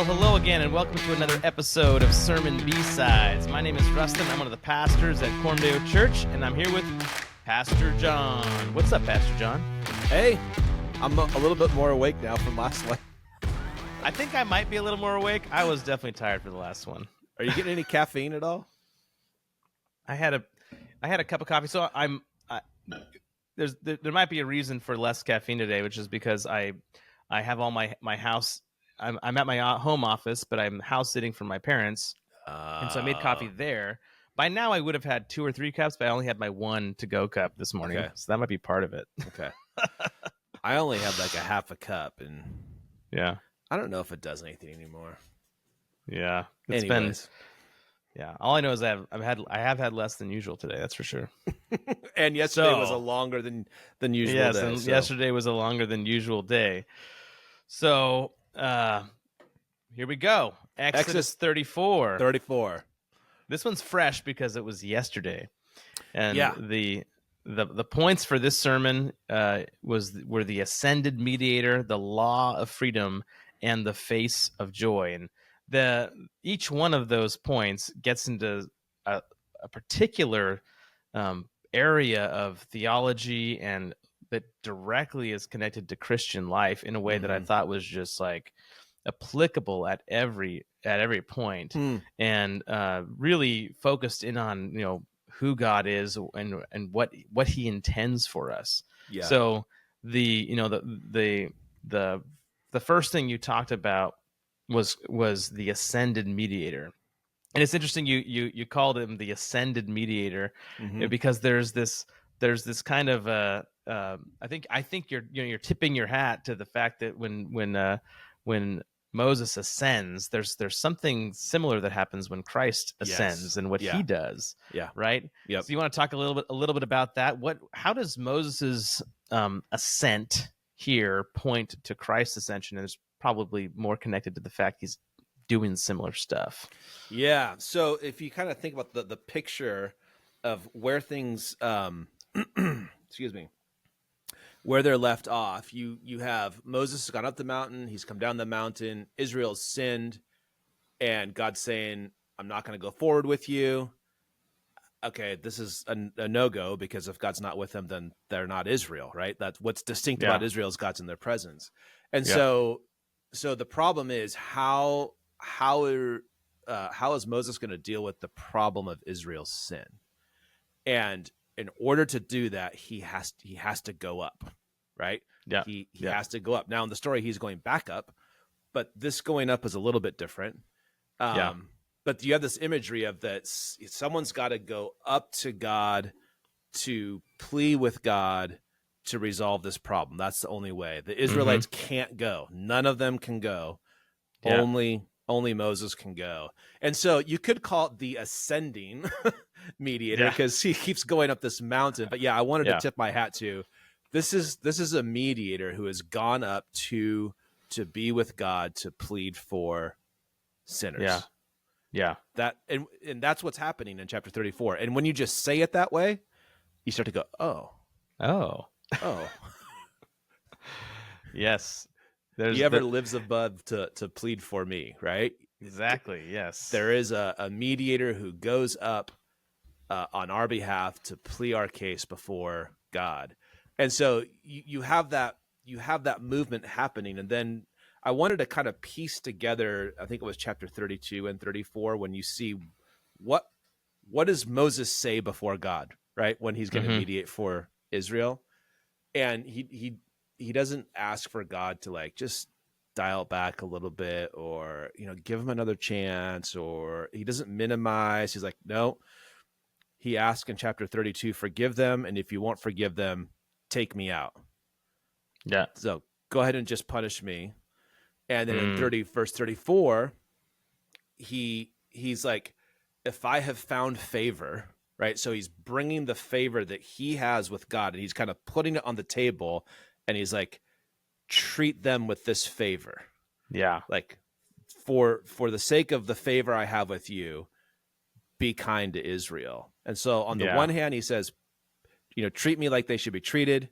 Well, hello again, and welcome to another episode of Sermon B-Sides. My name is Rusten. I'm one of the pastors at Cormdale Church, and I'm here with Pastor Jon. What's up, Pastor Jon? Hey, I'm a little bit more awake now from last night. I think I might be a little more awake. I was definitely tired for the last one. Are you getting any caffeine at all? I had a cup of coffee, so there might be a reason for less caffeine today, which is because I have all my house. I'm at my home office, but I'm house sitting for my parents, and so I made coffee there. By now, I would have had 2 or 3 cups, but I only had my 1 to-go cup this morning, so that might be part of it. Okay. I only had like a half a cup, and Yeah, I don't know if it does anything anymore. yeah. Yeah. All I know is I have had less than usual today. That's for sure. And yesterday was a longer than usual yes, day. And yesterday was a longer than usual day. So here we go. Exodus 34. 34. This one's fresh because it was yesterday, and Yeah. the points for this sermon were the ascended mediator, the law of freedom, and the face of joy. And each one of those points gets into a particular area of theology, and that directly is connected to Christian life in a way that I thought was just like applicable at every point, and really focused in on who God is and what He intends for us. Yeah. So the first thing you talked about was the ascended mediator. And it's interesting you called him the ascended mediator, because there's this kind of I think you're tipping your hat to the fact that when Moses ascends, there's something similar that happens when Christ ascends and what he does. Yeah. Right. Yep. So you want to talk a little bit about that? How does Moses's ascent here point to Christ's ascension? And it's probably more connected to the fact he's doing similar stuff. Yeah. So if you kind of think about the picture of where things, excuse me, where they're left off, you have Moses has gone up the mountain, he's come down the mountain, Israel's sinned, and God's saying, I'm not going to go forward with you. Okay, this is a no-go, because if God's not with them, then they're not Israel, right? That's what's distinct about Israel is God's in their presence. And so the problem is how is Moses going to deal with the problem of Israel's sin? And in order to do that, he has to go up, right? Yeah. He has to go up. Now in the story, he's going back up, but this going up is a little bit different. But you have this imagery of that someone's got to go up to God to plead with God to resolve this problem. That's the only way. The Israelites can't go. None of them can go. Yeah. Only Moses can go. And so you could call it the ascending mediator, because he keeps going up this mountain. But I wanted to tip my hat to this is a mediator who has gone up to be with God to plead for sinners. Yeah. That and that's what's happening in chapter 34. And when you just say it that way, you start to go, oh. Yes. He ever lives above to plead for me, right? Exactly. Yes. There is a mediator who goes up on our behalf to plead our case before God. And so you have that movement happening. And then I wanted to kind of piece together, I think it was chapter 32 and 34, when you see what does Moses say before God, right? When he's going to mediate for Israel. And he doesn't ask for God to like just dial back a little bit, or give him another chance, or he doesn't minimize. He's like, no. He asks in chapter 32, forgive them, and if you won't forgive them, take me out. Yeah. So go ahead and just punish me. And then in verse 34, he's like, if I have found favor, right? So he's bringing the favor that he has with God, and he's kind of putting it on the table, and he's like, treat them with this favor. Yeah. Like, for the sake of the favor I have with you, be kind to Israel. And so on the one hand, he says, treat me like they should be treated.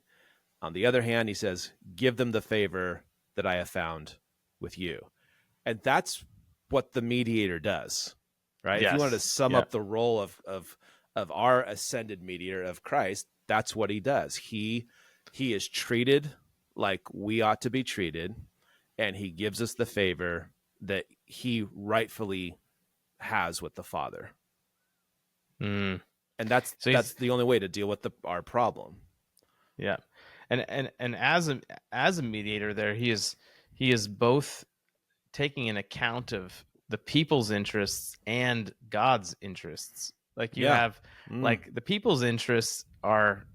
On the other hand, he says, give them the favor that I have found with you. And that's what the mediator does, right? If you wanted to Yes. sum Yeah. up the role of our ascended mediator of Christ, that's what he does. He is treated like we ought to be treated, and he gives us the favor that he rightfully has with the Father. Mm. And So that's he's the only way to deal with our problem. yeah, and as a mediator, there he is both taking an account of the people's interests and God's interests. Like you Yeah. have like the people's interests are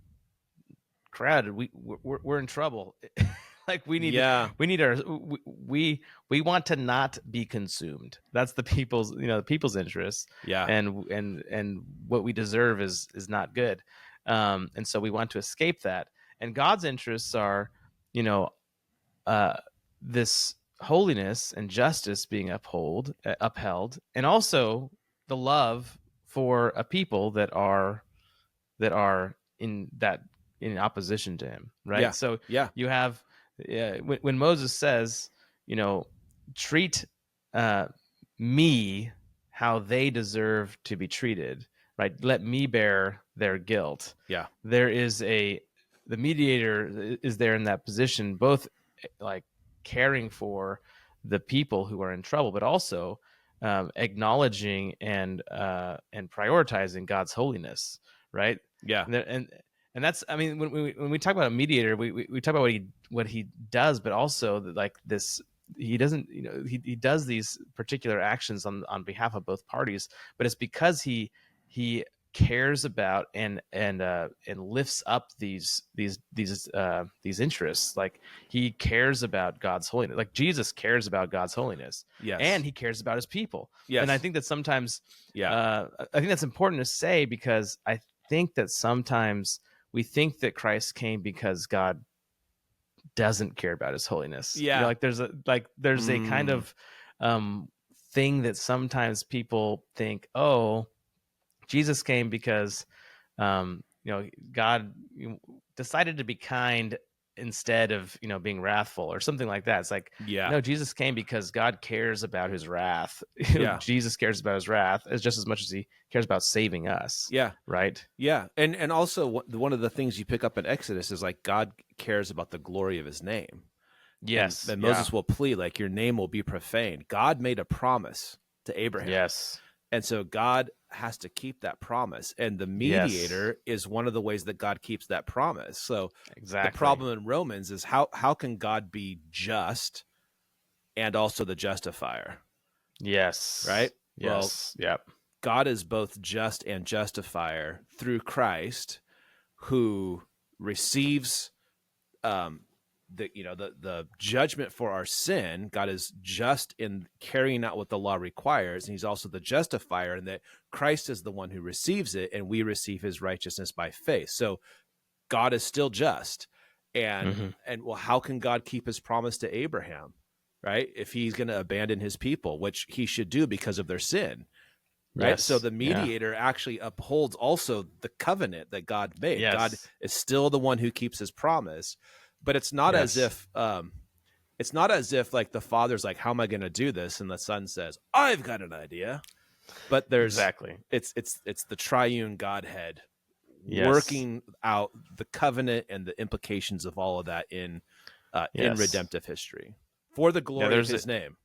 crowded. We're in trouble. Like Yeah. we need our we want to not be consumed. That's the people's the people's interests, Yeah. and what we deserve is not good, and so we want to escape that. And God's interests are, you know, uh, this holiness and justice being upheld, and also the love for a people that are in opposition to him, right? Yeah. So Yeah. you have when Moses says, you know, treat uh, me how they deserve to be treated, right? Let me bear their guilt. Yeah. There is the mediator is there in that position, both like caring for the people who are in trouble, but also acknowledging and prioritizing God's holiness, right? Yeah. And that's, I mean, when we talk about a mediator, we talk about what he does, but also like this, he doesn't, he does these particular actions on behalf of both parties, but it's because he cares about and lifts up these interests. Like he cares about God's holiness, like Jesus cares about God's holiness, and Yes. he cares about his people. And I Yes. think that sometimes Yeah. I think that's important to say, because I think that sometimes we think that Christ came because God doesn't care about his holiness. Yeah. Like there's a kind Mm. of thing that sometimes people think, oh, Jesus came because God decided to be kind instead of being wrathful or something like that. It's like, Yeah. no, Jesus came because God cares about his wrath. Yeah. Jesus cares about his wrath as much as he cares about saving us, Yeah. right? Yeah. And also one of the things you pick up in Exodus is like God cares about the glory of his name. And, Yes. and Yeah. Moses will plead, like, your name will be profaned. God made a promise to Abraham. Yes. And so God has to keep that promise. And the Yes. mediator is one of the ways that God keeps that promise. So the Exactly. problem in Romans is how can God be just and also the justifier? Yes. Right? Well, Yes. Yep. God is both just and justifier through Christ, who receives the judgment for our sin. God is just in carrying out what the law requires, and he's also the justifier, and that Christ is the one who receives it, and we receive his righteousness by faith. So God is still just. And well, how can God keep his promise to Abraham, right? If he's going to abandon his people, which he should do because of their sin, right? Yes. So the Yeah. mediator actually upholds also the covenant that God made. Yes. God is still the one who keeps his promise, but it's not as if like the father's like, how am I going to do this? And the son says, I've got an idea. But Exactly. it's the triune Godhead Yes. working out the covenant and the implications of all of that in Yes. redemptive history for the glory of his name.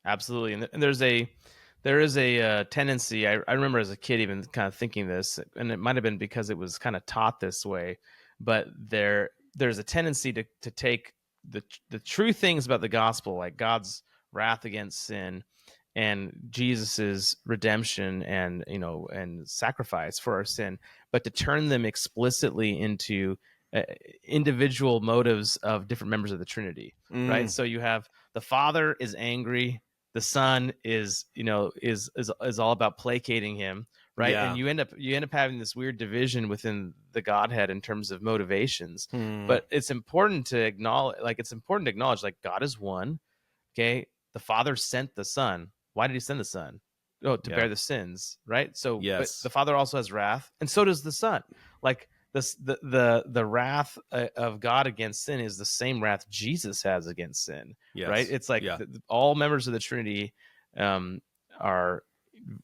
Absolutely. And there is a tendency. I remember as a kid even kind of thinking this, and it might have been because it was kind of taught this way, but there's a tendency to take the true things about the gospel, like God's wrath against sin and Jesus's redemption and sacrifice for our sin, but to turn them explicitly into individual motives of different members of the Trinity, right? So you have the Father is angry, the Son is all about placating him, right? Yeah. And you end up having this weird division within the Godhead in terms of motivations. But it's important to acknowledge, like God is one. Okay, the Father sent the Son. Why did he send the Son? Oh, to bear the sins, right? So, but Yes. the Father also has wrath, and so does the Son. Like the wrath of God against sin is the same wrath Jesus has against sin, right? Yes. It's like Yeah. all members of the Trinity are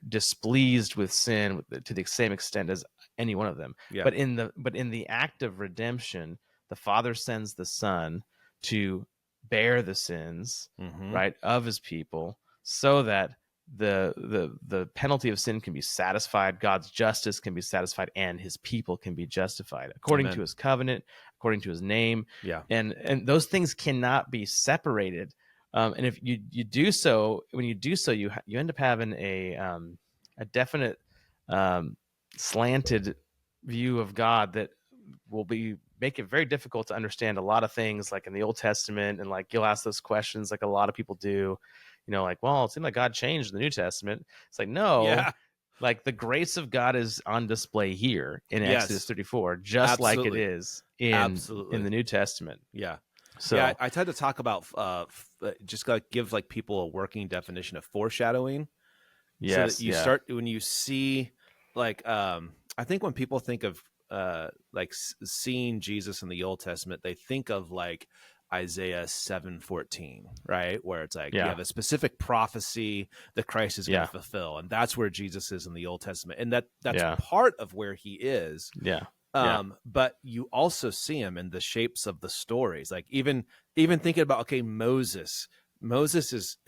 displeased with sin to the same extent as any one of them. Yeah. But in the act of redemption, the Father sends the Son to bear the sins, Mm-hmm. right, of his people, so that the penalty of sin can be satisfied, God's justice can be satisfied, and his people can be justified according Amen. to his covenant, according to his name. Yeah. And those things cannot be separated. And if you do so, when you do so, you end up having a definite slanted view of God that will make it very difficult to understand a lot of things, like in the Old Testament, and like you'll ask those questions like a lot of people do, like, well, it seemed like God changed in the New Testament. It's like, no, Yeah. like the grace of God is on display here in Yes. Exodus 34, just Absolutely. like it is in the New Testament. Yeah. So yeah, I tend to talk about just like give like people a working definition of foreshadowing. yes, So that you yeah, start when you see like I think when people think of like seeing Jesus in the Old Testament, they think of like Isaiah 7:14, right? Where it's like you yeah, have a specific prophecy that Christ is going yeah, to fulfill, and that's where Jesus is in the Old Testament, and that's yeah, part of where he is. yeah, yeah, But you also see him in the shapes of the stories. Like even thinking about, okay, Moses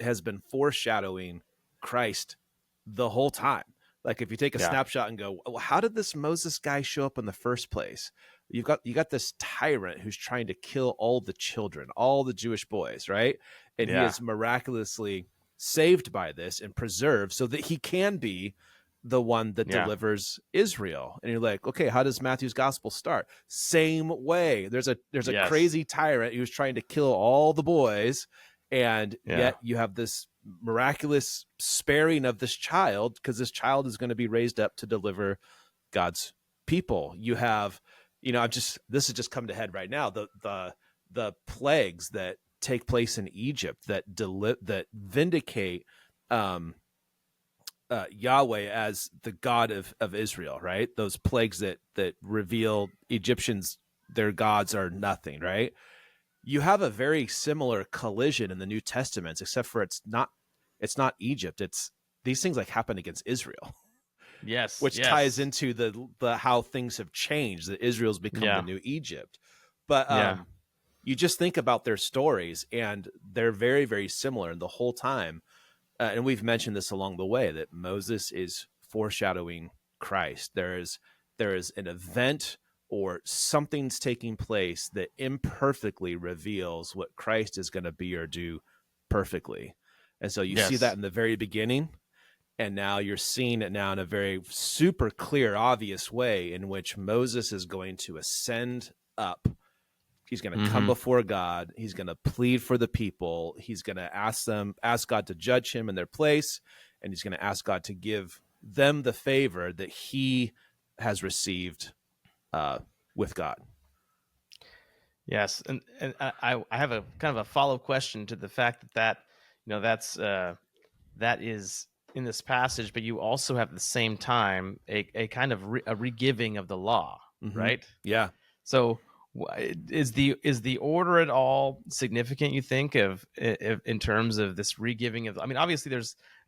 has been foreshadowing Christ the whole time. Like if you take a yeah, snapshot and go, well, how did this Moses guy show up in the first place? You got this tyrant who's trying to kill all the children, all the Jewish boys, right? And he yeah, is miraculously saved by this and preserved so that he can be the one that yeah, delivers Israel. And you're like, okay, how does Matthew's gospel start? Same way. There's a yes, crazy tyrant who's trying to kill all the boys, and yeah, yet you have this miraculous sparing of this child because this child is going to be raised up to deliver God's people. You have, this has just come to head right now. The plagues that take place in Egypt that vindicate Yahweh as the God of Israel, right? Those plagues that reveal Egyptians, their gods are nothing, right? You have a very similar collision in the New Testaments, except for it's not Egypt. It's these things like happen against Israel, yes, which yes, ties into the how things have changed. That Israel's become the new Egypt. But you just think about their stories, and they're very, very similar. And the whole time, and we've mentioned this along the way, that Moses is foreshadowing Christ. There is an event or something's taking place that imperfectly reveals what Christ is going to be or do perfectly. And so you see that in the very beginning, and now you're seeing it now in a very super clear, obvious way in which Moses is going to ascend up. He's going to come before God. He's going to plead for the people. He's going to ask God to judge him in their place, and he's going to ask God to give them the favor that he has received with God. Yes, and I have a kind of a follow-up question to the fact that that is in this passage, but you also have at the same time a kind of a regiving of the law, right? Yeah. So is the order at all significant, you think, of in terms of this regiving of? I mean, obviously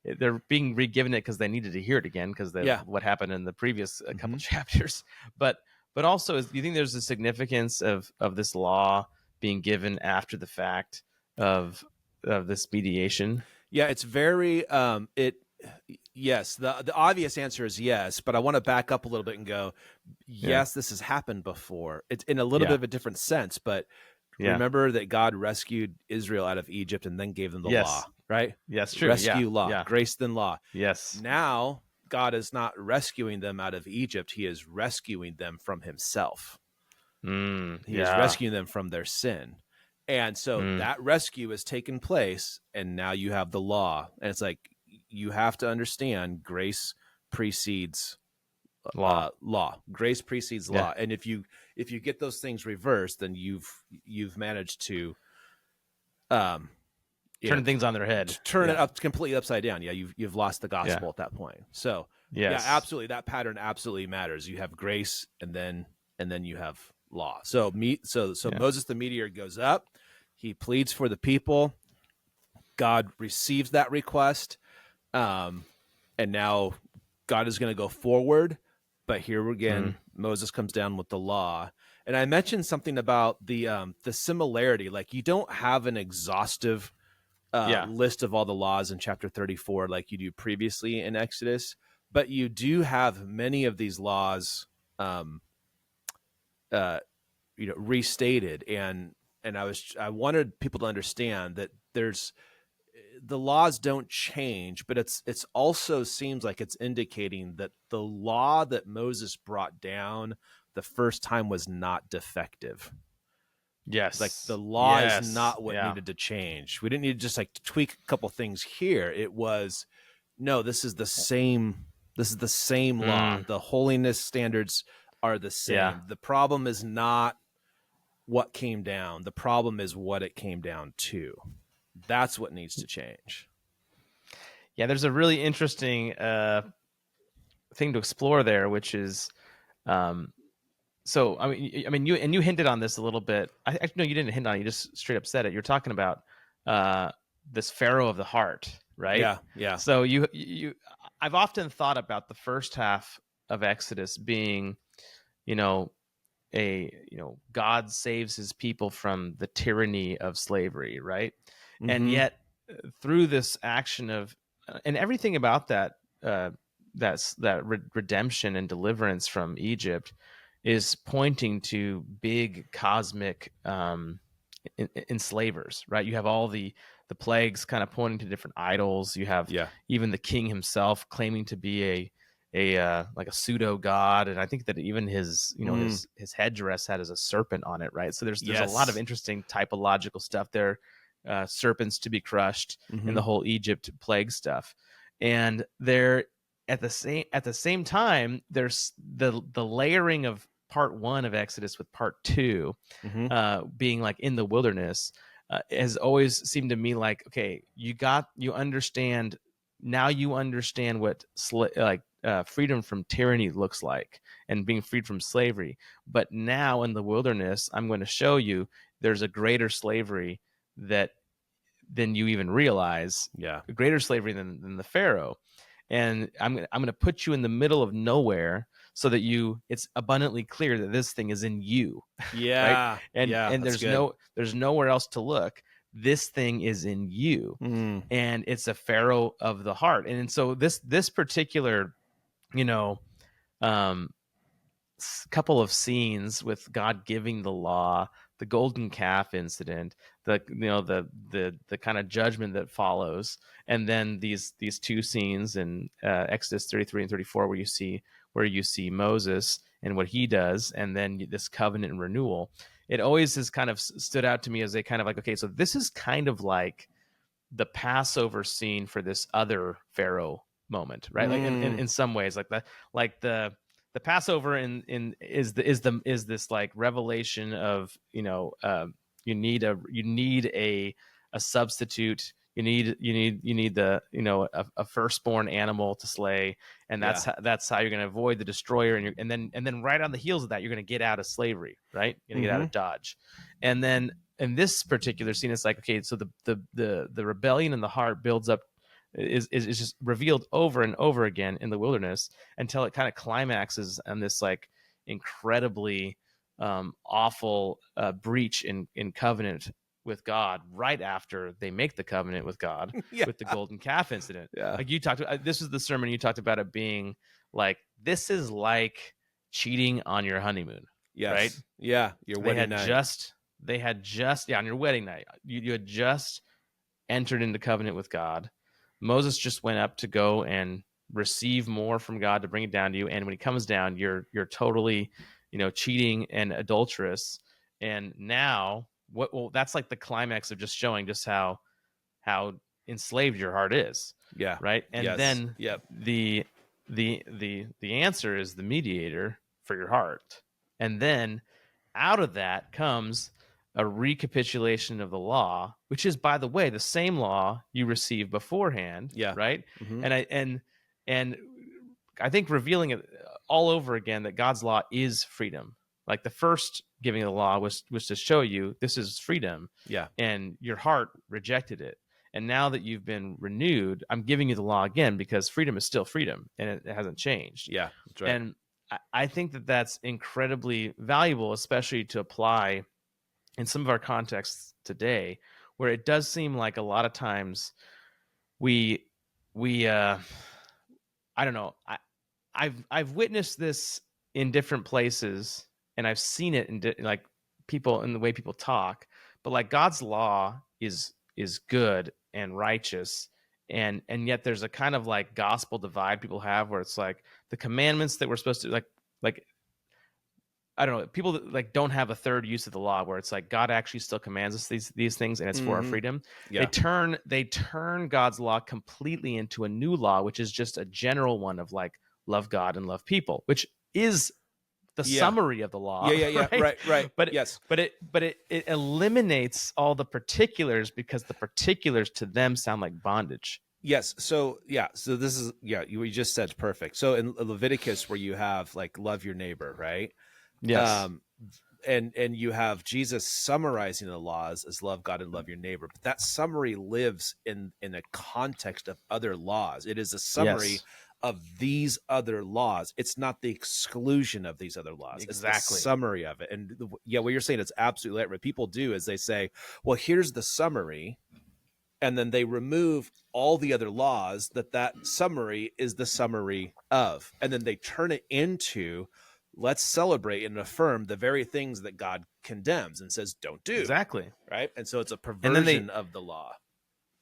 they're being regiven it because they needed to hear it again because what happened in the previous couple chapters, but also, do you think there's a significance of this law being given after the fact of this mediation? Yeah, it's very yes, the obvious answer is yes, but I want to back up a little bit and go, yes, this has happened before. It's in a little bit of a different sense, but remember that God rescued Israel out of Egypt and then gave them the law, right? Yes, true. Rescue law, grace then law. Yes. Now God is not rescuing them out of Egypt. He is rescuing them from himself. He is rescuing them from their sin. And so that rescue has taken place, and now you have the law. And it's like, you have to understand, grace precedes law. Grace precedes law. And if you get those things reversed, then you've managed to turn things on their head, turn it up completely upside down. Yeah, you've lost the gospel at that point. So yeah, absolutely, that pattern absolutely matters. You have grace, and then and then you have law. So Yeah. Moses the mediator goes up, he pleads for the people, God receives that request, and now God is going to go forward. But here again, Moses comes down with the law. And I mentioned something about the similarity. Like, you don't have an exhaustive Yeah. list of all the laws in chapter 34 like you do previously in Exodus, but you do have many of these laws um, restated. And I wanted people to understand that the laws don't change, but it's also seems like it's indicating that the law that Moses brought down the first time was not defective. Like, the Yes. law is Yes. not what Yeah. needed to change. We didn't need to just like tweak a couple things here. It was, no, this is the same. This is the same law. Mm. The holiness standards are the Yeah. same. The problem is not what came down. The problem is what it came down to. That's what needs to change. Yeah. There's a really interesting thing to explore there, which is, so you hinted on this a little bit. No, you didn't hint on it. You just straight up said it. You're talking about this Pharaoh of the heart, right? Yeah, yeah. So I've often thought about the first half of Exodus being, you know, God saves his people from the tyranny of slavery, right? Mm-hmm. And yet, through this action of, and everything about that, redemption and deliverance from Egypt is pointing to big cosmic enslavers, right? You have all the plagues kind of pointing to different idols. You have even the king himself claiming to be like a pseudo god, and I think that even his his headdress had as a serpent on it, right? So there's a lot of interesting typological stuff there, serpents to be crushed, and the whole Egypt plague stuff. And there, at the same time, there's the layering of part 1 of Exodus with part 2, being like in the wilderness, has always seemed to me like, okay, you understand now, you understand what freedom from tyranny looks like, and being freed from slavery. But now in the wilderness, I'm going to show you there's a greater slavery than you even realize. Yeah. A greater slavery than the Pharaoh. And I'm going to put you in the middle of nowhere so that it's abundantly clear that this thing is in you. Yeah. Right. And there's nowhere else to look. This thing is in you. And it's a Pharaoh of the heart. And so this particular, couple of scenes with God giving the law, the golden calf incident, the kind of judgment that follows, and then these two scenes in Exodus 33 and 34 where you see Moses and what he does, and then this covenant and renewal. It always has kind of stood out to me as a kind of like, okay, so this is kind of like the Passover scene for this other Pharaoh moment, right? Like in some ways, like the Passover is this like revelation of, you need a substitute. You need the a firstborn animal to slay, and that's how you're going to avoid the destroyer. And then right on the heels of that, you're going to get out of slavery, right? You're going to get out of Dodge, and then in this particular scene, it's like, okay, so the rebellion in the heart builds up, is just revealed over and over again in the wilderness until it kind of climaxes on this like incredibly awful breach in covenant with God right after they make the covenant with God with the golden calf incident. Like you talked about, this is the sermon you talked about it being like, this is like cheating on your honeymoon. Yes. Right? Yeah. Your wedding night. They had just on your wedding night, you had just entered into covenant with God. Moses just went up to go and receive more from God to bring it down to you. And when he comes down, you're totally, cheating and adulterous. And now that's like the climax of just showing just how enslaved your heart is. Yeah. Right. And then the answer is the mediator for your heart. And then out of that comes a recapitulation of the law, which is, by the way, the same law you received beforehand. Yeah. Right. And I think revealing it all over again that God's law is freedom. Like the first giving of the law was to show you this is freedom, Yeah. and your heart rejected it. And now that you've been renewed, I'm giving you the law again because freedom is still freedom and it hasn't changed. Yeah. That's right. And I think that that's incredibly valuable, especially to apply in some of our contexts today, where it does seem like a lot of times we I don't know. I've witnessed this in different places, and I've seen it in like people in the way people talk. But like God's law is good and righteous, and yet there's a kind of like gospel divide people have where it's like the commandments that we're supposed to like I don't know, people that like don't have a third use of the law where it's like God actually still commands us these things and it's for our freedom. Yeah. They turn God's law completely into a new law, which is just a general one of like love God and love people, which is the summary of the law. Yeah. Right. But yes. it eliminates all the particulars because the particulars to them sound like bondage. Yes. So this is you just said perfect. So in Leviticus, where you have like love your neighbor, right? Yes. And you have Jesus summarizing the laws as love God and love your neighbor. But that summary lives in a context of other laws. It is a summary of these other laws. It's not the exclusion of these other laws. Exactly. It's the summary of it. And what you're saying is absolutely right. What people do is they say, well, here's the summary. And then they remove all the other laws that summary is the summary of. And then they turn it into, let's celebrate and affirm the very things that God condemns and says don't do. Exactly. Right. And so it's a perversion of the law.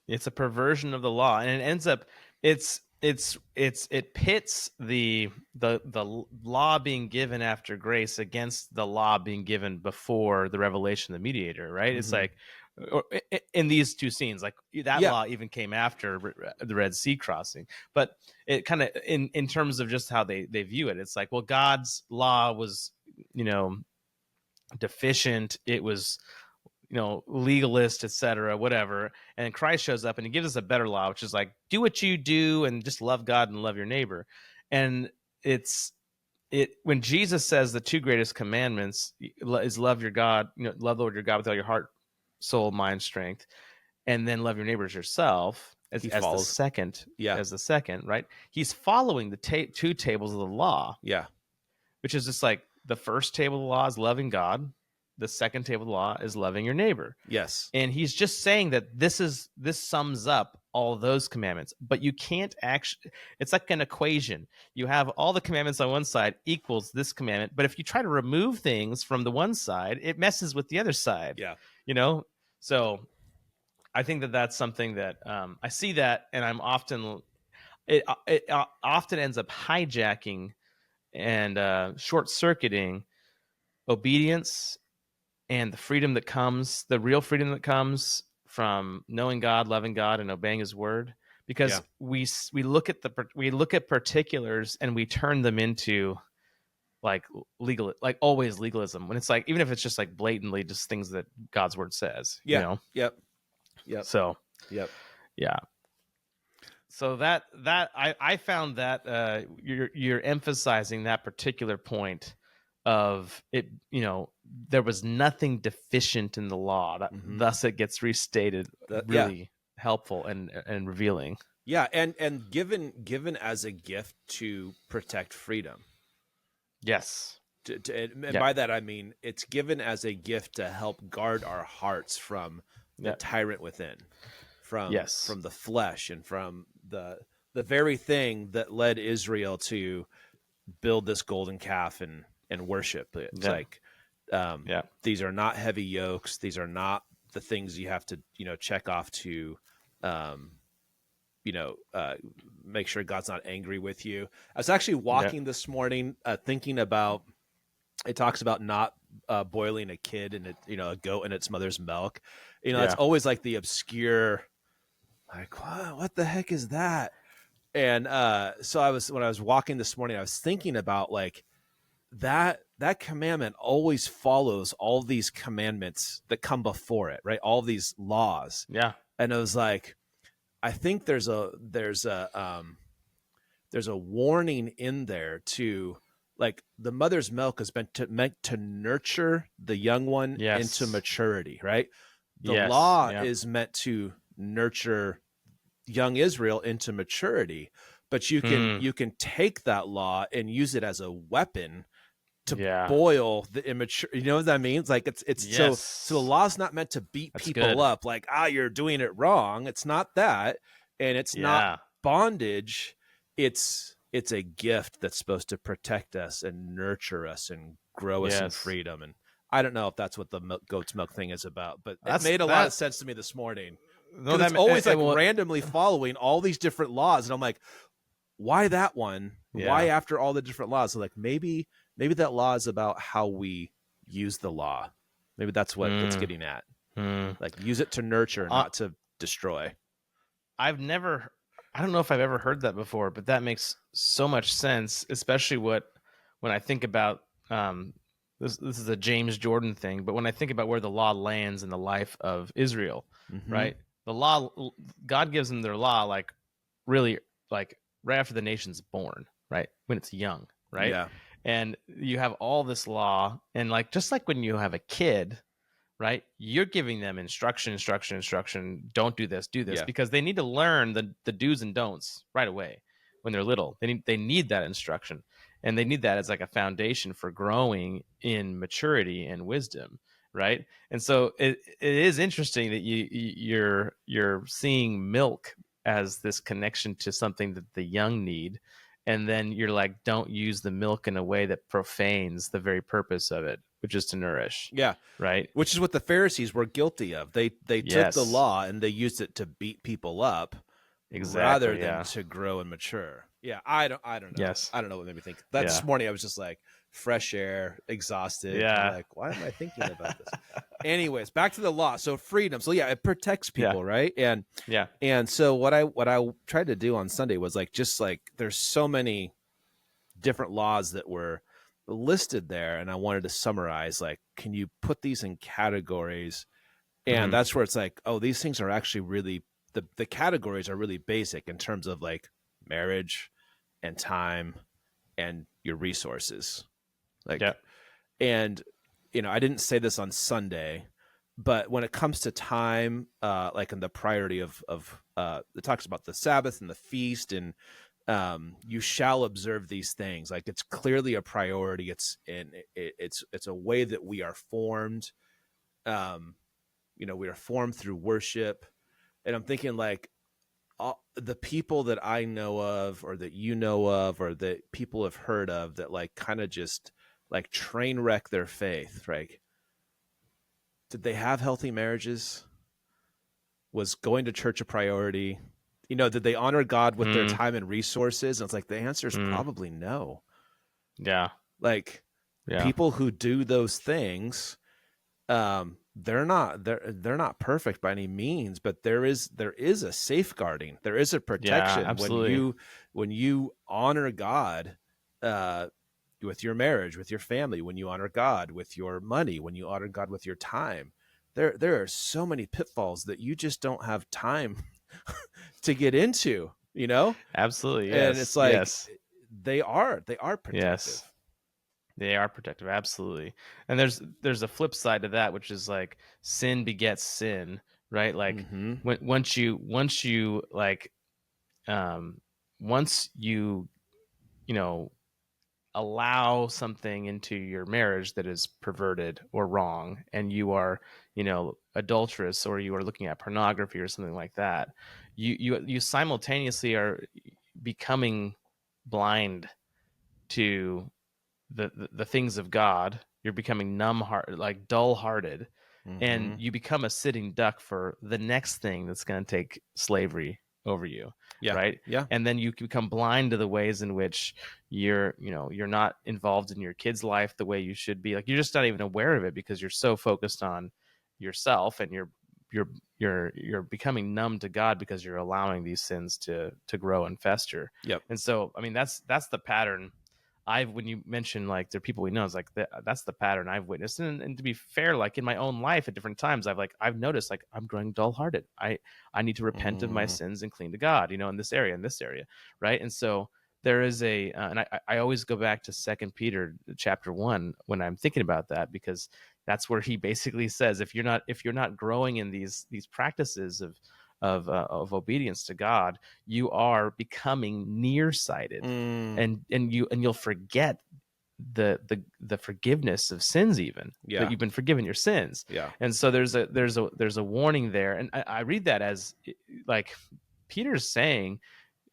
It's a perversion of the law, and it ends up it pits the law being given after grace against the law being given before the revelation of the mediator, right? Mm-hmm. It's like in these two scenes, like that law even came after the Red Sea crossing, but it kind of in terms of just how they view it, it's like, well, God's law was deficient, it was legalist, etc., whatever, and Christ shows up and he gives us a better law, which is like, do what you do and just love God and love your neighbor. And when Jesus says the two greatest commandments is love your God, love the Lord your God with all your heart, soul, mind, strength, and then love your neighbors yourself as the second, right? He's following the two tables of the law, which is just like the first table of the law is loving God. The second table of the law is loving your neighbor. Yes. And he's just saying that this sums up all those commandments, but you can't actually, it's like an equation. You have all the commandments on one side equals this commandment, but if you try to remove things from the one side, it messes with the other side. Yeah. So I think that that's something that I see that, and I'm often, it often ends up hijacking and short-circuiting obedience and the freedom that comes, the real freedom that comes from knowing God, loving God, and obeying His word. Because we look at particulars and we turn them into like legal, like always legalism. When it's like, even if it's just like blatantly just things that God's word says. Yep. So. Yep. Yeah. So that I found that you're emphasizing that particular point of it, there was nothing deficient in the law, thus it gets restated, really helpful and revealing. Yeah, and given as a gift to protect freedom. Yes. And by that I mean it's given as a gift to help guard our hearts from the tyrant within, from the flesh, and from the very thing that led Israel to build this golden calf and worship. It's like these are not heavy yokes. These are not the things you have to check off to make sure God's not angry with you. I was actually walking this morning thinking about, it talks about not boiling a kid and a goat in its mother's milk. It's always like the obscure, like, what the heck is that? And so when I was walking this morning, I was thinking about like that commandment always follows all these commandments that come before it, right? All these laws. Yeah. And it was like, I think there's a warning in there to like the mother's milk is meant to nurture the young one into Yes. maturity, right? The Yes. law Yeah. is meant to nurture young Israel into maturity, but Hmm. you can take that law and use it as a weapon to Yeah. boil the immature. You know what that means? Like it's so the Yes. law's not meant to beat That's people good. up like, you're doing it wrong. It's not that. And it's not Yeah. bondage. It's a gift that's supposed to protect us and nurture us and grow us in Yes. freedom. And I don't know if that's what the goat's milk thing is about, but it That's made a lot of that. sense to me this morning, No, because it's that always like well, randomly following all these different laws. And I'm like, why that one? Why yeah. after all the different laws? So like maybe that law is about how we use the law. Maybe that's what it's Mm, getting at. mm. Like use it to nurture, Uh, not to destroy. I've never, I don't know if I've ever heard that before, but that makes so much sense, especially when I think about, this is a James Jordan thing, but when I think about where the law lands in the life of Israel, Mm-hmm. right? The law, God gives them their law, like really, like right after the nation's born, right? When it's young, right? Yeah. And you have all this law, and like, just like when you have a kid, right? You're giving them instruction. Don't do this, do this, Yeah. because they need to learn the do's and don'ts right away when they're little. They need that instruction, and they need that as like a foundation for growing in maturity and wisdom, right? And so it is interesting that you're seeing milk as this connection to something that the young need, and then you're like, don't use the milk in a way that profanes the very purpose of it, which is to nourish, Yeah. right? Which is what the Pharisees were guilty of. They took the Yes, law and they used it to beat people up rather exactly. than Yeah. to grow and mature. Yeah, I don't know. Yes. I don't know what made me think. That this Yeah. morning I was just like fresh air, exhausted, kind of Yeah. like, why am I thinking about this? Anyways, back to the law. So freedom. So yeah, it protects Yeah. people, right? Yeah. And so what I tried to do on Sunday was like, just like there's so many different laws that were listed there, and I wanted to summarize, like, can you put these in categories? And Hmm. that's where it's like, oh, these things are actually really, the categories are really basic in terms of like marriage and time and your resources. Yeah. Like, and I didn't say this on Sunday, but when it comes to time, like in the priority of it talks about the Sabbath and the feast, and you shall observe these things. Like, it's clearly a priority. It's a way that we are formed. We are formed through worship. And I'm thinking like, the people that I know of, or that you know of, or that people have heard of, that like kind of just like train wreck their faith, right? Did they have healthy marriages? Was going to church a priority? Did they honor God with their Mm, time and resources? And it's like, the answer is mm, probably no. yeah. Like, Yeah. people who do those things, they're not perfect by any means, but there is a safeguarding, there is a Yeah. protection Absolutely. when you honor God, uh with your marriage, with your family, when you honor God with your money, when you honor God with your time. There are so many pitfalls that you just don't have time to get into. Absolutely. And it's Yes. like, Yes. they are protective. Yes. They are protective. Absolutely. And there's a flip side to that, which is like sin begets sin, right? Like Mm-hmm. once you like, um once you know allow something into your marriage that is perverted or wrong, and you are adulterous, or you are looking at pornography or something like that, you simultaneously are becoming blind to the things of God. You're becoming numb heart, like dull hearted, and Mm-hmm. you become a sitting duck for the next thing that's going to take slavery over you, Yeah. right? Yeah. And then you become blind to the ways in which you're not involved in your kid's life the way you should be. Like, you're just not even aware of it because you're so focused on yourself, and you're becoming numb to God because you're allowing these sins to grow and fester. Yep. And so, I mean, that's the pattern. When you mention like there are people we know, it's like that's the pattern I've witnessed. And to be fair, like in my own life at different times, I've noticed like I'm growing dull hearted. I need to repent of my Mm. sins and clean to God, in this area, right? And so there is a and I always go back to Second Peter chapter 1 when I'm thinking about that, because that's where he basically says, if you're not growing in these practices of obedience to God, you are becoming nearsighted, and you'll forget the forgiveness of sins, even that you've been forgiven your sins. Yeah. And so there's a warning there, and I read that as like Peter's saying,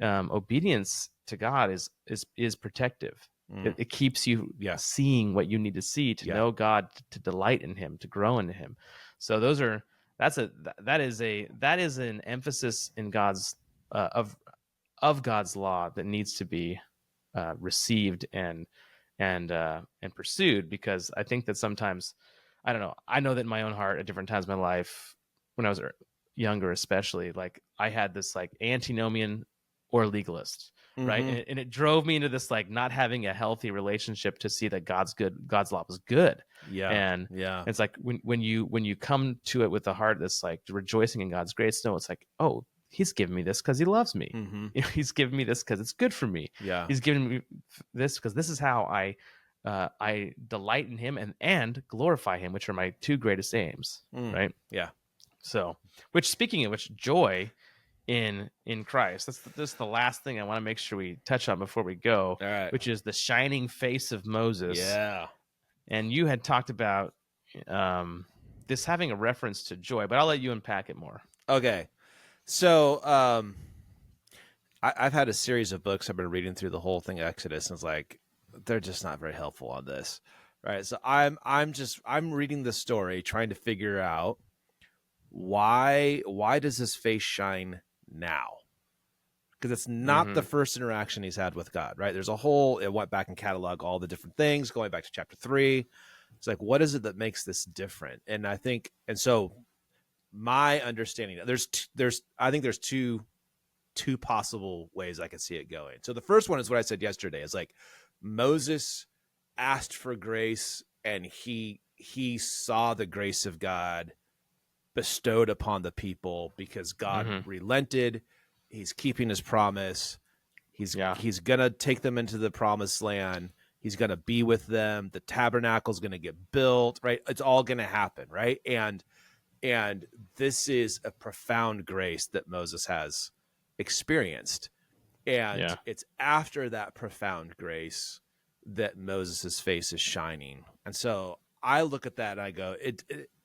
obedience to God is protective. It keeps you seeing what you need to see, to know God, to delight in Him, to grow into Him. So that is an emphasis in God's of God's law that needs to be received and pursued, because I think that sometimes, I don't know, I know that in my own heart at different times in my life, when I was younger especially, like I had this like antinomian or legalist, right? And it drove me into this like not having a healthy relationship to see that God's law was good. And it's like when you come to it with a heart that's like rejoicing in God's grace, no, it's like, oh, He's giving me this because He loves me. You know, He's giving me this because it's good for me. He's giving me this because this is how I delight in Him and glorify Him, which are my two greatest aims. Right? So, speaking of which, joy in Christ. That's the last thing I want to make sure we touch on before we go. All right. Which is the shining face of Moses. Yeah. And you had talked about this having a reference to joy, but I'll let you unpack it more. Okay. So I've had a series of books I've been reading through the whole thing, Exodus, and it's like they're just not very helpful on this, right? So I'm reading the story, trying to figure out why does his face shine now? Because it's not the first interaction he's had with God, right? There's a whole, it went back and catalog all the different things, going back to chapter 3. It's like, what is it that makes this different? And I think, and so my understanding, I think there's two possible ways I could see it going. So the first one is what I said yesterday. It's like Moses asked for grace, and he saw the grace of God bestowed upon the people because God relented. He's keeping His promise. He's gonna take them into the promised land. He's gonna be with them. The tabernacle's gonna get built, right? It's all gonna happen, right? And this is a profound grace that Moses has experienced. And it's after that profound grace that Moses' face is shining. And so I look at that and I go,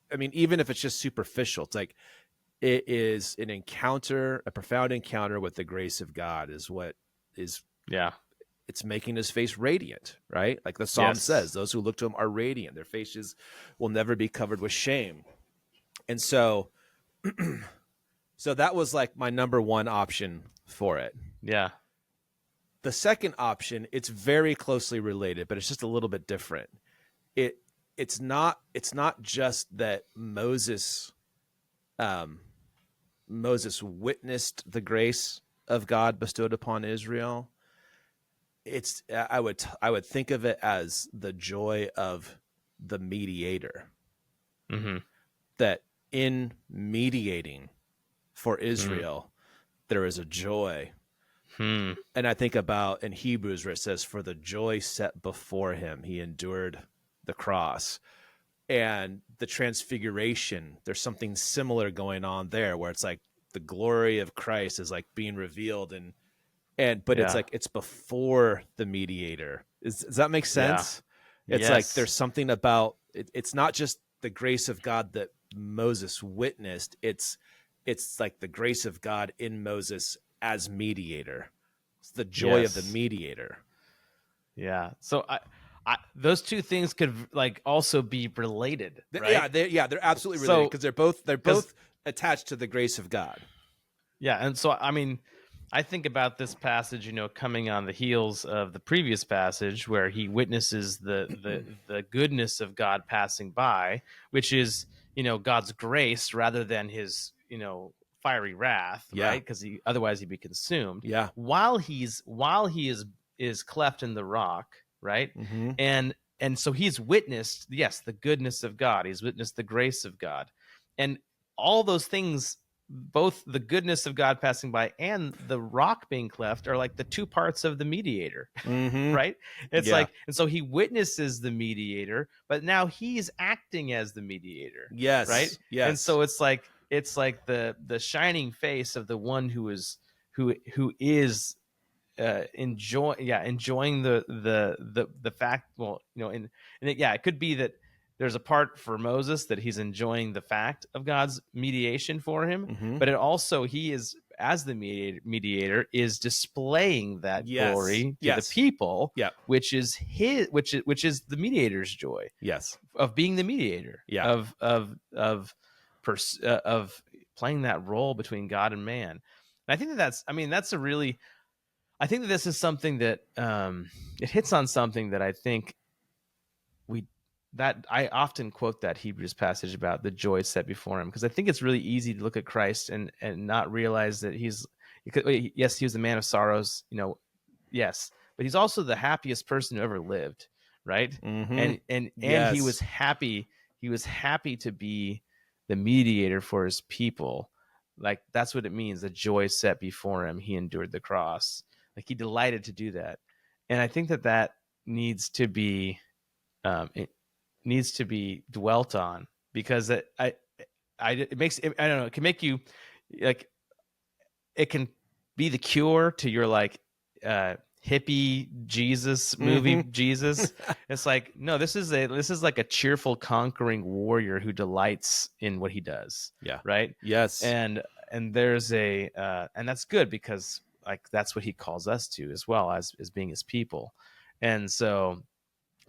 I mean, even if it's just superficial, it's like it is an encounter, a profound encounter with the grace of God is what is, it's making His face radiant, right? Like the Psalm says, those who look to Him are radiant. Their faces will never be covered with shame. And so, so that was like my number one option for it. Yeah. The second option, it's very closely related, but it's just a little bit different. It's not just that Moses witnessed the grace of God bestowed upon Israel. I would think of it as the joy of the mediator. That in mediating for Israel, there is a joy. And I think about in Hebrews where it says, for the joy set before Him, He endured the cross. And the transfiguration, there's something similar going on there where it's like the glory of Christ is like being revealed but it's like it's before the mediator. Does that make sense? It's like there's something about it's not just the grace of God that Moses witnessed. It's like the grace of God in Moses as mediator. It's the joy of the mediator. Yeah. So those two things could like also be related, right? They're absolutely related because they're both attached to the grace of God. Yeah, and so I mean, I think about this passage, coming on the heels of the previous passage where he witnesses the goodness of God passing by, which is, God's grace rather than His, fiery wrath, right? Because otherwise he'd be consumed. Yeah. While he is cleft in the rock, right? And so he's witnessed, the goodness of God. He's witnessed the grace of God, and all those things both the goodness of God passing by and the rock being cleft are like the two parts of the mediator, right? It's Yeah. like, and so he witnesses the mediator, but now he's acting as the mediator, right? Yes. Yes. And so it's like the shining face of the one who is enjoying the fact. Well, it could be that there's a part for Moses that he's enjoying the fact of God's mediation for him, but it also, he is, as the mediator, is displaying that glory to the people, which is the mediator's joy. Yes. Of being the mediator. Yeah. Of playing that role between God and man. And I think I think that this is something that it hits on something that I think I often quote that Hebrews passage about the joy set before him, because I think it's really easy to look at Christ and not realize that he was the man of sorrows, yes, but he's also the happiest person who ever lived, right? And he was happy. He was happy to be the mediator for his people. Like, that's what it means. The joy set before him, he endured the cross. Like, he delighted to do that. And I think that needs to be dwelt on, because it makes it, I don't know, it can make you like, it can be the cure to your like hippie Jesus movie. Jesus. It's like, no, this is like a cheerful conquering warrior who delights in what he does. Yeah. Right. Yes. And there's and that's good, because like that's what he calls us to as well, as being his people. And so,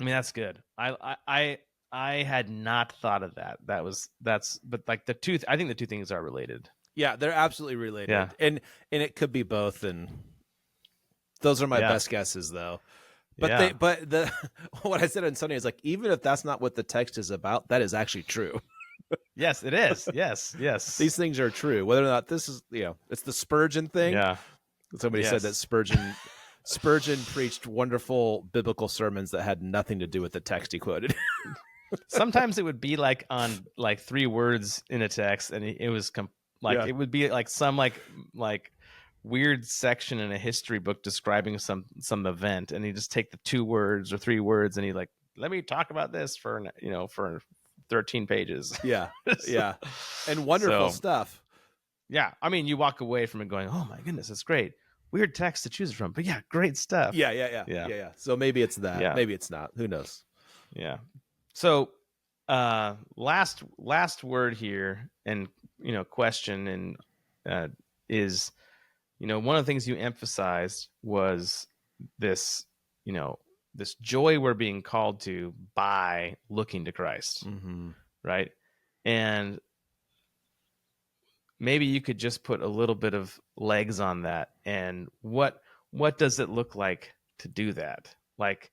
I mean, that's good. I had not thought of that. But like I think the two things are related. Yeah, they're absolutely related. Yeah. And it could be both, and those are my best guesses though. But what I said on Sunday is like, even if that's not what the text is about, that is actually true. Yes, it is. Yes. These things are true. Whether or not this is, it's the Spurgeon thing. Yeah. Somebody said that Spurgeon preached wonderful biblical sermons that had nothing to do with the text he quoted. Sometimes it would be like on like 3 words in a text, and it was it would be like some like weird section in a history book describing some event, and he just take the 2 words or 3 words, and he like, let me talk about this for 13 pages. Yeah. And wonderful stuff. Yeah, I mean, you walk away from it going, oh my goodness, it's great. Weird text to choose from, but yeah, great stuff. Yeah. So maybe it's that. Yeah. Maybe it's not. Who knows? Yeah. So last word here, and question, and is, one of the things you emphasized was this, this joy we're being called to by looking to Christ. Right? And maybe you could just put a little bit of legs on that, and what does it look like to do that? Like,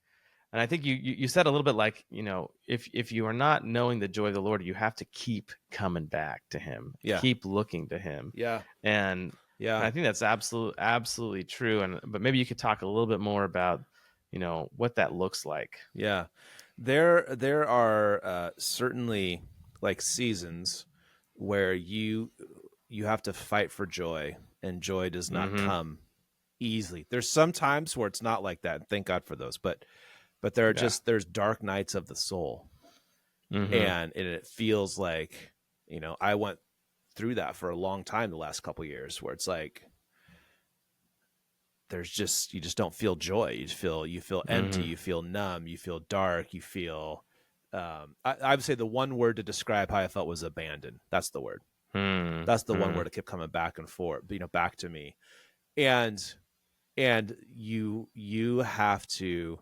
and I think you said a little bit like, if you are not knowing the joy of the Lord, you have to keep coming back to him. Yeah. Keep looking to him. Yeah. And I think that's absolutely true. But maybe you could talk a little bit more about, what that looks like. Yeah. There are certainly like seasons where you have to fight for joy, and joy does not come easily. There's some times where it's not like that. Thank God for those. But there are there's dark nights of the soul. And it feels like, I went through that for a long time the last couple of years, where it's like, you just don't feel joy. You feel empty, you feel numb, you feel dark, you feel, I would say the one word to describe how I felt was abandoned. That's the word. That's the one word that kept coming back and forth, back to me. And you have to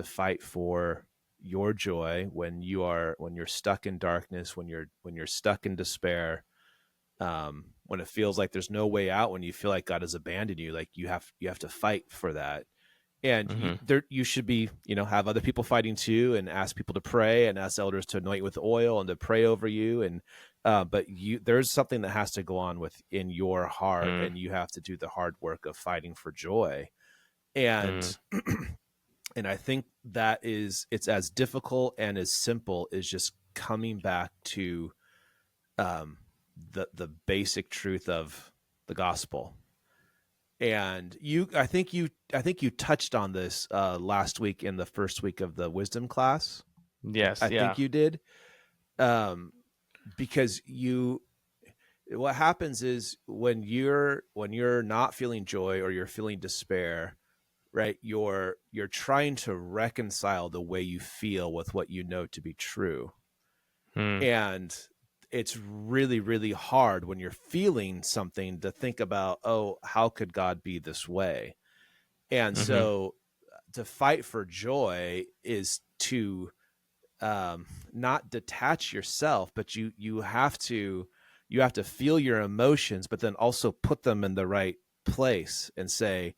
fight for your joy when you're stuck in darkness, when you're stuck in despair, when it feels like there's no way out, when you feel like God has abandoned you. Like, you have to fight for that. And you should be, have other people fighting too, and ask people to pray, and ask elders to anoint you with oil and to pray over you. And but there's something that has to go on within your heart, and you have to do the hard work of fighting for joy. And and I think that it's as difficult and as simple as just coming back to the basic truth of the gospel. And I think you touched on this last week in the first week of the wisdom class. Yes, I think you did. Because what happens is when you're not feeling joy or you're feeling despair, right? You're trying to reconcile the way you feel with what you know to be true. And it's really, really hard when you're feeling something to think about, oh, how could God be this way? And so to fight for joy is to not detach yourself, but you have to feel your emotions, but then also put them in the right place and say,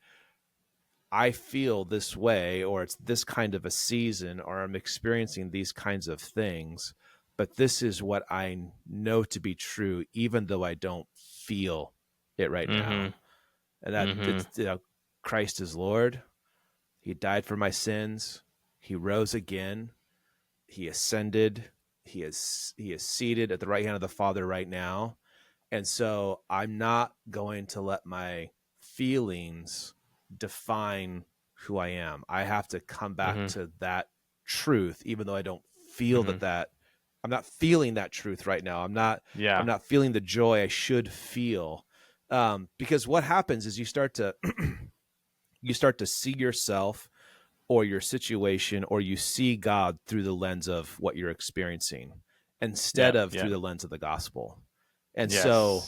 I feel this way, or it's this kind of a season, or I'm experiencing these kinds of things, but this is what I know to be true, even though I don't feel it right now. And that Christ is Lord. He died for my sins. He rose again. He ascended. He is seated at the right hand of the Father right now. And so I'm not going to let my feelings define who I am. I have to come back to that truth, even though I don't feel that I'm not feeling that truth right now. I'm not feeling the joy I should feel. Because what happens is you start to see yourself or your situation, or you see God through the lens of what you're experiencing instead of through the lens of the gospel. And so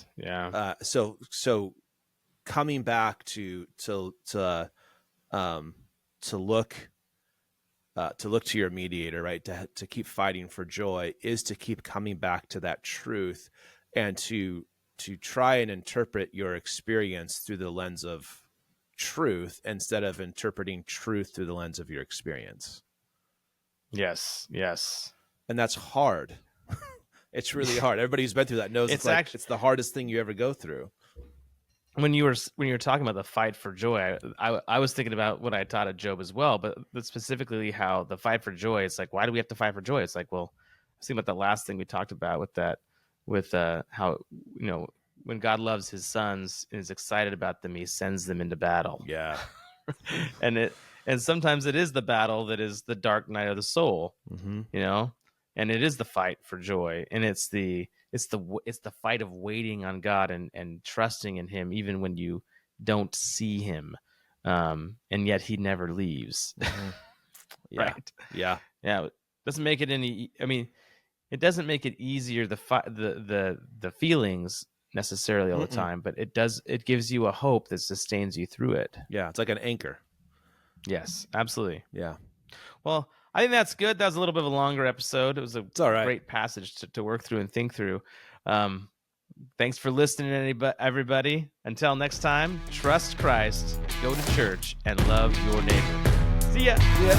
coming back to look to your mediator, right? To keep fighting for joy is to keep coming back to that truth, and to try and interpret your experience through the lens of truth instead of interpreting truth through the lens of your experience. Yes. And that's hard. It's really hard. Everybody who's been through that knows it's the hardest thing you ever go through. When you were talking about the fight for joy, I was thinking about what I taught at Job as well, but specifically how the fight for joy, it's like, why do we have to fight for joy? It's like, well, I was thinking about the last thing we talked about with how, when God loves his sons and is excited about them, he sends them into battle. Yeah. and sometimes it is the battle that is the dark night of the soul, and it is the fight for joy. And it's the fight of waiting on God and trusting in him, even when you don't see him. And yet he never leaves. Right. Yeah. It doesn't make it it doesn't make it easier, the feelings necessarily all the time, but it gives you a hope that sustains you through it. Yeah, it's like an anchor. Yes, absolutely. Yeah. Well, I think that's good. That was a little bit of a longer episode. It was a great passage to work through and think through. Thanks for listening, everybody. Until next time, trust Christ, go to church, and love your neighbor. See ya. Yeah.